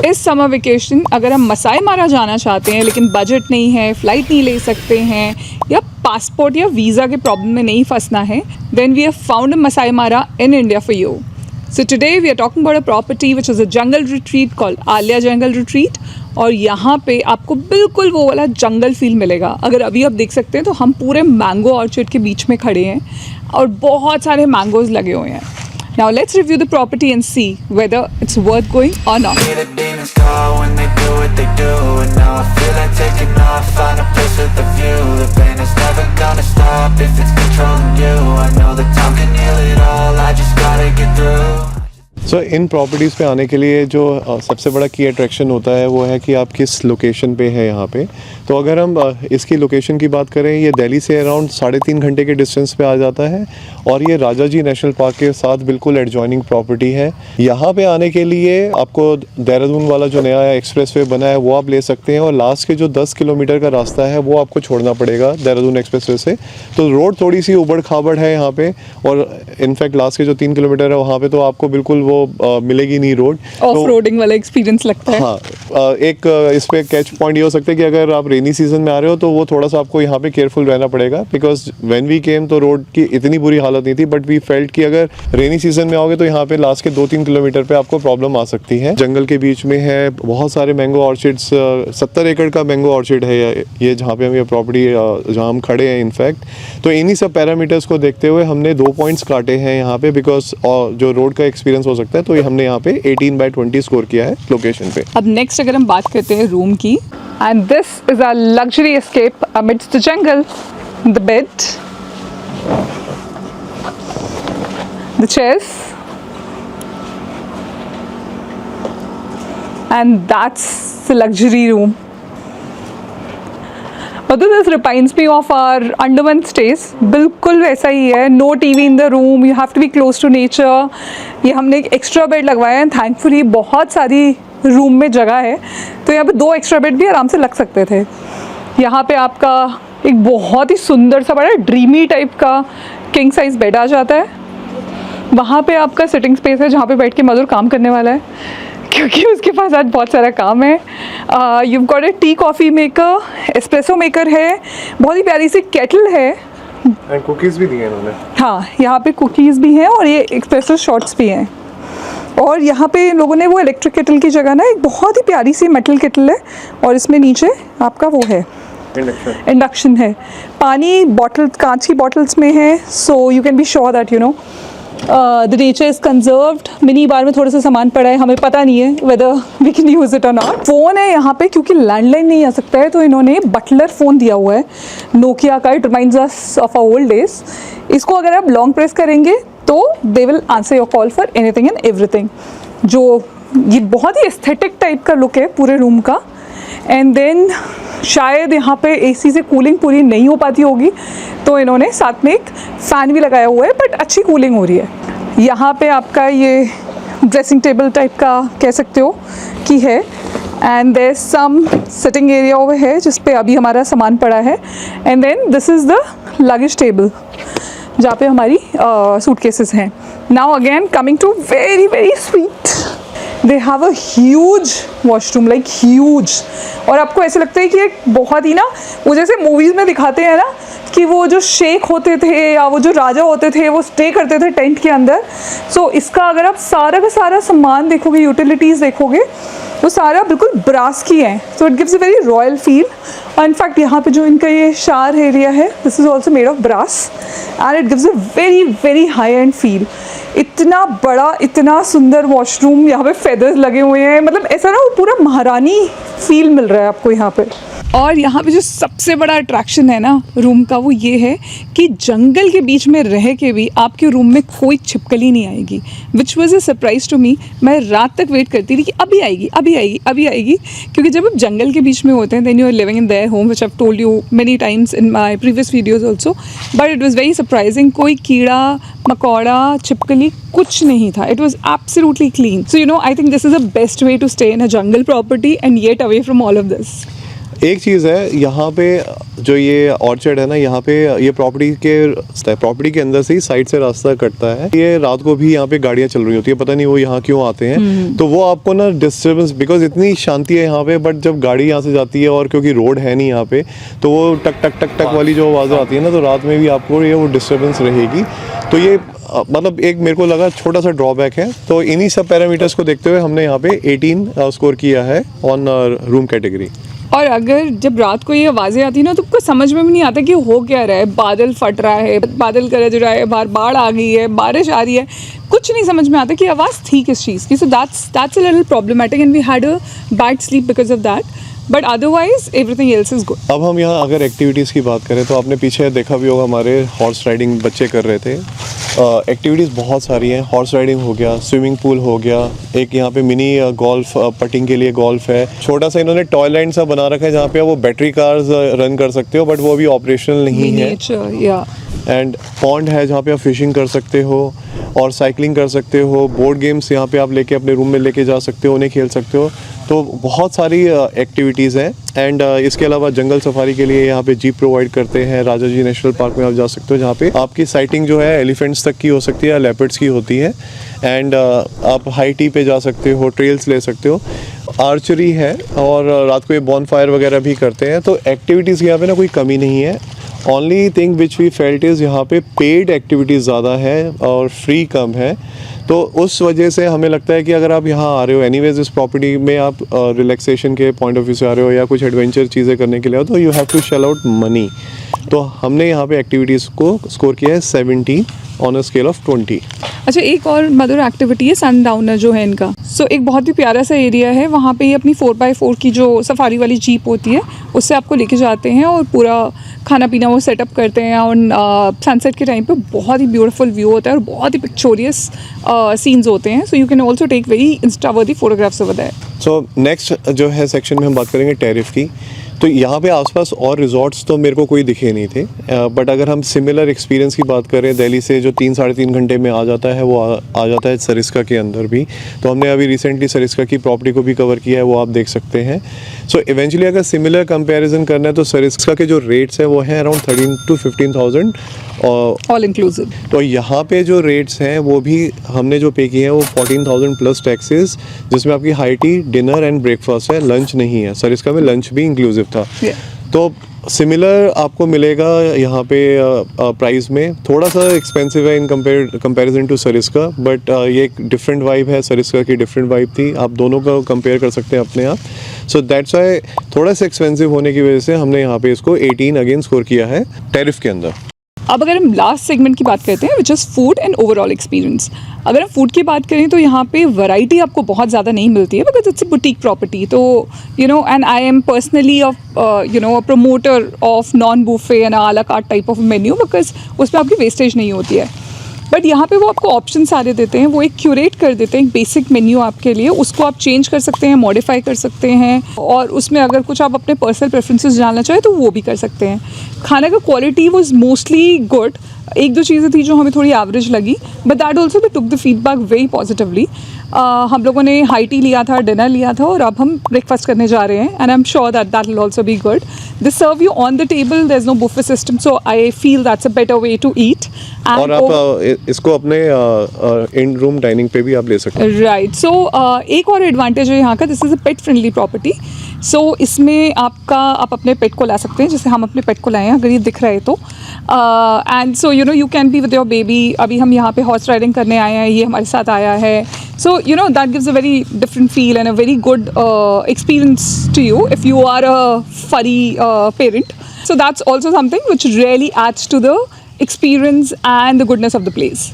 इस summer vacation अगर हम मसाई मारा जाना चाहते हैं लेकिन बजट नहीं है, फ़्लाइट नहीं ले सकते हैं या पासपोर्ट या वीज़ा के प्रॉब्लम में नहीं फंसना है, then we have found Masai Mara in India for you. So today we are talking about a property which is a jungle retreat called Alia Jungle Retreat. और यहाँ पे आपको बिल्कुल वो वाला जंगल फील मिलेगा. अगर अभी आप देख सकते हैं तो हम पूरे मैंगो ऑर्चर्ड के बीच में खड़े हैं और बहुत सारे मैंगोज लगे हुए हैं. Now let's review the property and see whether it's worth going or not. So in properties पे आने के लिए जो सबसे बड़ा की अट्रैक्शन होता है वो है कि आप किस लोकेशन पे है यहाँ पे. तो अगर हम इसकी लोकेशन की बात करें, ये दिल्ली से अराउंड 3.5 घंटे के डिस्टेंस पे आ जाता है और ये राजा जी नेशनल पार्क के साथ बिल्कुल एडजॉइनिंग प्रॉपर्टी है. यहाँ पे आने के लिए आपको देहरादून वाला जो नया एक्सप्रेसवे बना है वो आप ले सकते हैं और लास्ट के जो 10 किलोमीटर का रास्ता है वो आपको छोड़ना पड़ेगा देहरादून एक्सप्रेसवे से. तो रोड थोड़ी सी उबड़ खाबड़ है यहाँ पे और इनफैक्ट लास्ट के जो 3 किलोमीटर है वहाँ पे तो आपको बिल्कुल वो मिलेगी नहीं रोड. ऑफ रोडिंग वाला एक्सपीरियंस लगता है. हाँ, एक इस पे कैच पॉइंट ये हो सकता है कि अगर आप रेनी सीजन में आ रहे हो तो वो थोड़ा सा आपको यहाँ पे केयरफुल रहना पड़ेगा, बिकॉज व्हेन वी केम तो रोड की इतनी बुरी हालत नहीं थी, बट वी फेल्ट कि अगर रेनी सीजन में आओगे तो यहाँ पे लास्ट के 2-3 किलोमीटर पे आपको प्रॉब्लम आ सकती है. जंगल के बीच में है, बहुत सारे मैंगो ऑर्चिड्स, 70 एकड़ का मैंगो ऑर्चिड है ये जहाँ पे हम ये प्रॉपर्टी जहाँ हम खड़े हैं. इनफैक्ट तो इन्हीं सब पैरामीटर्स को देखते हुए हमने 2 पॉइंट्स काटे हैं यहाँ पे, बिकॉज जो रोड का एक्सपीरियंस हो सकता है तो ये हमने यहाँ पे 18/20 स्कोर किया है लोकेशन पे. अब नेक्स्ट अगर हम बात करते हैं रूम की, and this is a luxury escape amidst the jungle. The bed, the chairs, and that's the luxury room. Although this reminds me of our Andaman stays, बिल्कुल वैसा ही है. No TV in the room, you have to be close to nature. ये हमने एक extra bed लगवाया है. Thankfully बहुत सारी रूम में जगह है तो यहाँ पे 2 एक्स्ट्रा बेड भी आराम से लग सकते थे. यहाँ पे आपका एक बहुत ही सुंदर सा बड़ा ड्रीमी टाइप का किंग साइज बेड आ जाता है. वहाँ पे आपका सिटिंग स्पेस है जहाँ पे बैठ के मधुर काम करने वाला है क्योंकि उसके पास आज बहुत सारा काम है. you've got a tea coffee maker, espresso maker है, बहुत ही प्यारी सी केटल है एंड कुकीज़ भी दिए इन्होंने. हाँ, यहाँ पे कुकीज़ भी हैं और ये एक्सप्रेसो शॉट्स भी हैं. और यहाँ पे इन लोगों ने वो इलेक्ट्रिक केटल की जगह ना एक बहुत ही प्यारी सी मेटल केटल है और इसमें नीचे आपका वो है इंडक्शन है. पानी बॉटल कांच की बॉटल्स में है, so you can be sure that you know the nature is conserved. Mini bar में थोड़ा सा सामान पड़ा है, हमें पता नहीं है whether we can use it और नॉट. फ़ोन है यहाँ पे क्योंकि लैंडलाइन नहीं आ सकता है तो इन्होंने बटलर फ़ोन दिया हुआ है नोकिया का. It reminds us of our old days. इसको अगर आप लॉन्ग प्रेस करेंगे तो they will answer your call for anything and everything. जो ये बहुत ही एस्थेटिक टाइप का लुक है पूरे रूम का. एंड देन शायद यहाँ पे एसी से कूलिंग पूरी नहीं हो पाती होगी तो इन्होंने साथ में एक फ़ैन भी लगाया हुआ है, बट अच्छी कूलिंग हो रही है. यहाँ पे आपका ये ड्रेसिंग टेबल टाइप का कह सकते हो कि है. And there some sitting area over है जिस पे अभी हमारा सामान पड़ा है. And then this is the luggage table जहाँ पे हमारी सूटकेसेस हैं. Now again coming to very very sweet, they have a huge washroom, like huge. और आपको ऐसे लगता है कि एक बहुत ही ना वो जैसे मूवीज़ में दिखाते हैं ना कि वो जो शेख होते थे या वो जो राजा होते थे वो स्टे करते थे टेंट के अंदर. सो इसका अगर आप सारा का सारा सामान देखोगे, यूटिलिटीज़ देखोगे, वो सारा बिल्कुल ब्रास की है. So it gives a very royal feel. और इनफैक्ट यहाँ पे जो इनका ये शार एरिया है, this is also made of brass and it gives a very very high end feel. इतना बड़ा, इतना सुंदर वॉशरूम, यहाँ पे फेदर्स लगे हुए हैं, मतलब ऐसा ना वो पूरा महारानी फील मिल रहा है आपको यहाँ पे. और यहाँ पे जो सबसे बड़ा अट्रैक्शन है ना रूम का वो ये है कि जंगल के बीच में रह के भी आपके रूम में कोई छिपकली नहीं आएगी, which was a surprise to me. मैं रात तक वेट करती थी कि अभी आएगी अभी आएगी अभी आएगी, क्योंकि जब आप जंगल के बीच में होते हैं then you are living in their home, which I have told you many times in my previous videos also. But it was very surprising. कोई कीड़ा मकौड़ा छिपकली कुछ नहीं था. It was absolutely clean. So you know I think this is the best way to stay in a jungle property and yet away from all of this. एक चीज़ है यहाँ पे, जो ये ऑर्चर्ड है ना, यहाँ पे ये प्रॉपर्टी के अंदर से ही साइड से रास्ता कटता है। ये रात को भी यहाँ पे गाड़ियाँ चल रही होती है, पता नहीं वो यहाँ क्यों आते हैं। तो वो आपको ना डिस्टर्बेंस, बिकॉज इतनी शांति है यहाँ पे, बट जब गाड़ी यहाँ से जाती है और क्योंकि रोड है नहीं यहाँ पे, तो वो टक टक टक टक वाली जो आवाज़ आती है ना, तो रात में भी आपको ये वो डिस्टर्बेंस रहेगी। तो ये मतलब एक मेरे को लगा छोटा सा ड्रॉबैक है। तो इन्हीं सब पैरामीटर्स को देखते हुए हमने यहाँ पे 18 स्कोर किया है ऑन रूम कैटेगरी। और अगर जब रात को ये आवाज़ें आती है ना, तो आपको समझ में भी नहीं आता कि हो क्या रहा है। बादल फट रहा है, बादल गरज रहा है, बाहर बाढ़ आ गई है, बारिश आ रही है, कुछ नहीं समझ में आता कि आवाज़ थी किस चीज़ की। So that's a little problematic and we had a bad sleep because of that, but otherwise everything else is good. अब हम यहाँ अगर एक्टिविटीज़ की बात करें तो आपने पीछे देखा भी होगा, हमारे हॉर्स राइडिंग बच्चे कर रहे थे। एक्टिविटीज़ बहुत सारी हैं, हॉर्स राइडिंग हो गया, स्विमिंग पूल हो गया, एक यहाँ पे मिनी गोल्फ, पटिंग के लिए गोल्फ है, छोटा सा इन्होंने टॉय लैंड सा बना रखा है जहाँ पे वो बैटरी कार्स रन कर सकते हो, बट वो अभी ऑपरेशनल नहीं है। एंड पॉन्ड है जहाँ पे आप फिशिंग कर सकते हो और साइकिलिंग कर सकते हो। बोर्ड गेम्स यहाँ पे आप लेके अपने रूम में लेके जा सकते हो, उन्हें खेल सकते हो। तो बहुत सारी एक्टिविटीज़ हैं। एंड इसके अलावा जंगल सफारी के लिए यहाँ पे जीप प्रोवाइड करते हैं। राजा जी नेशनल पार्क में आप जा सकते हो, जहाँ पे आपकी साइटिंग जो है एलिफेंट्स तक की हो सकती है या लेपर्ड्स की होती है। एंड आप हाई टी पे जा सकते हो, ट्रेल्स ले सकते हो, आर्चरी है, और रात को ये बॉनफायर वगैरह भी करते हैं। तो एक्टिविटीज़ की यहाँ पे ना कोई कमी नहीं है। Only thing which we felt is यहाँ पे पेड एक्टिविटीज़ ज़्यादा है और फ्री कम है। तो उस वजह से हमें लगता है कि अगर आप यहाँ आ रहे हो एनीवेज इस प्रॉपर्टी में, आप रिलैक्सेशन के पॉइंट ऑफ व्यू से आ रहे हो या कुछ एडवेंचर चीज़ें करने के लिए हो, तो you have to shell out money. तो हमने यहाँ पे एक्टिविटीज़ को स्कोर किया है 70 ऑन अ स्केल ऑफ 20। अच्छा, एक और मदर एक्टिविटी है सनडाउनर जो है इनका। सो एक बहुत ही प्यारा सा एरिया है, वहाँ पे ये अपनी 4x4 की जो सफारी वाली जीप होती है उससे आपको लेके जाते हैं और पूरा खाना पीना वो सेटअप करते हैं। और सनसेट के टाइम पे बहुत ही ब्यूटीफुल व्यू होता है और बहुत ही पिक्चोरियस सीन्स होते हैं। So you can also take very instaworthy photographs over there. So next जो है सेक्शन में हम बात करेंगे टैरिफ की। तो यहाँ पे आसपास और रिजॉर्ट्स तो मेरे को कोई दिखे नहीं थे, बट अगर हम सिमिलर एक्सपीरियंस की बात करें, दिल्ली से जो 3-3.5 घंटे में आ जाता है, वो आ जाता है सरिस्का के अंदर भी। तो हमने अभी रिसेंटली सरिस्का की प्रॉपर्टी को भी कवर किया है, वो आप देख सकते हैं। सो इवेंचुअली अगर सिमिलर कंपैरिजन करना है तो सरिस्का के जो रेट्स हैं वो हैं अराउंड 13,000 to 15,000 ऑल इंक्लूसिव। तो यहाँ पे जो रेट्स हैं वो भी हमने जो पे किए हैं वो 14,000 प्लस टैक्सेस, जिसमें आपकी high tea, dinner and breakfast है, लंच नहीं है। सरिस्का में लंच भी इंक्लूसिव था। तो सिमिलर आपको मिलेगा यहाँ पे प्राइस में। थोड़ा सा एक्सपेंसिव है in comparison to Sariska, but ये एक डिफरेंट वाइब है, सरिस्का की डिफरेंट वाइब थी। आप दोनों का कंपेयर कर सकते हैं अपने आप। सो दैट्स वाई थोड़ा सा एक्सपेंसिव होने की वजह से हमने यहाँ पे इसको 18 अगेन स्कोर किया है टैरिफ के अंदर। अब अगर हम लास्ट सेगमेंट की बात करते हैं which is food and overall experience. अगर हम फूड की बात करें तो यहाँ पे वैरायटी आपको बहुत ज़्यादा नहीं मिलती है because it's a boutique property. तो you know, and I am personally a promoter of non buffet and a la carte type of menu, because उसमें आपकी वेस्टेज नहीं होती है। बट यहाँ पे वो आपको ऑप्शन सारे देते हैं, वो एक क्यूरेट कर देते हैं एक बेसिक मेन्यू आपके लिए। उसको आप चेंज कर सकते हैं, मॉडिफाई कर सकते हैं, और उसमें अगर कुछ आप अपने पर्सनल प्रेफरेंसेस जानना चाहें तो वो भी कर सकते हैं। खाने का क्वालिटी वाज मोस्टली गुड। एक दो चीज़ें थी जो हमें थोड़ी एवरेज लगी, but that also we took the feedback very positively. हम लोगों ने हाई टी लिया था, डिनर लिया था, और अब हम ब्रेकफास्ट करने जा रहे हैं। And I am sure that will also be good. They serve you on the table, there is no buffet system, so I feel that's a better way to eat. और आप इसको अपने इन रूम डाइनिंग पे भी आप ले सकते हैं। राइट। सो एक और एडवांटेज है यहाँ का, this is a pet friendly property. So इसमें आप अपने पेट को ला सकते हैं, जैसे हम अपने पेट को लाए हैं, अगर ये दिख रहा है तो। And so you no, you can be with your baby. अभी हम यहाँ पे हॉर्स राइडिंग करने आए हैं, ये हमारे साथ आया है। So you know, that gives a very different feel and a very good experience to you if you are a furry parent. So that's also something which really adds to the experience and the goodness of the place.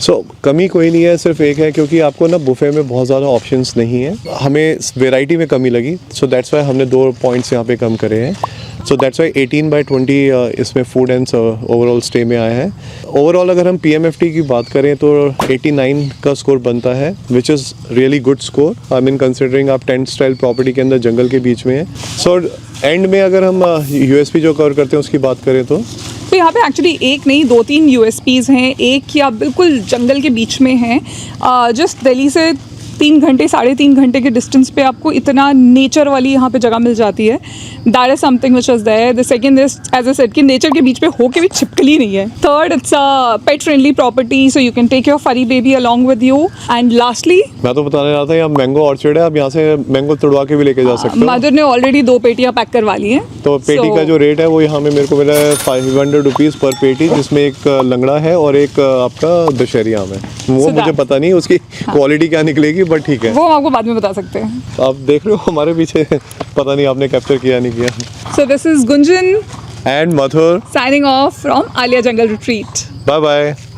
So कमी कोई नहीं है, सिर्फ एक है, क्योंकि आपको ना बुफे में बहुत ज़्यादा ऑप्शंस नहीं है, हमें वैरायटी में कमी लगी। सो दैट्स वाई हमने 2 पॉइंट्स यहाँ पे कम करे हैं। सो दैट्स वाई 18/20 इसमें फूड एंड ओवरऑल स्टे में आया है। ओवरऑल अगर हम PMFT की बात करें तो 89 का स्कोर बनता है, which is really good score. I mean considering आप टेंट स्टाइल प्रॉपर्टी के अंदर जंगल के बीच में है। सो एंड में अगर हम USP जो कवर करते हैं उसकी बात करें तो यहाँ पे एक्चुअली एक नहीं 2-3 USPs हैं। एक या बिल्कुल जंगल के बीच में है, जस्ट दिल्ली से 3 घंटे 3.5 घंटे के डिस्टेंस पे आपको इतना नेचर वाली यहाँ पे जगह मिल जाती है. That is something which is there. The second is as I said कि नेचर के बीच पे होके भी छिपकली नहीं है. Third, it's a pet friendly property, so you can take your furry baby along with you. And lastly, मैं तो बताने रहा था यहाँ मैंगो ऑर्चर्ड है, आप यहाँ से मैंगो तुड़वा के भी लेके जा सकते हो. मदर ने ऑलरेडी 2 पेटियाँ पैक करवा ली हैं. तो पेटी का जो रेट है वो यहाँ में मेरे को मिला है 500 रुपीज़ पर पेटी, जिसमें एक लंगड़ा है और एक आपका दशहरी आम है. वो So मुझे that- पता नहीं उसकी क्वालिटी क्या निकलेगी, बट ठीक है. वो हम आपको बाद में बता सकते हैं. आप देख रहे हो हमारे पीछे, पता नहीं आपने कैप्चर किया नहीं किया. So this is Gunjan and Mathur, signing off from Alia Jungle Retreat. Bye bye.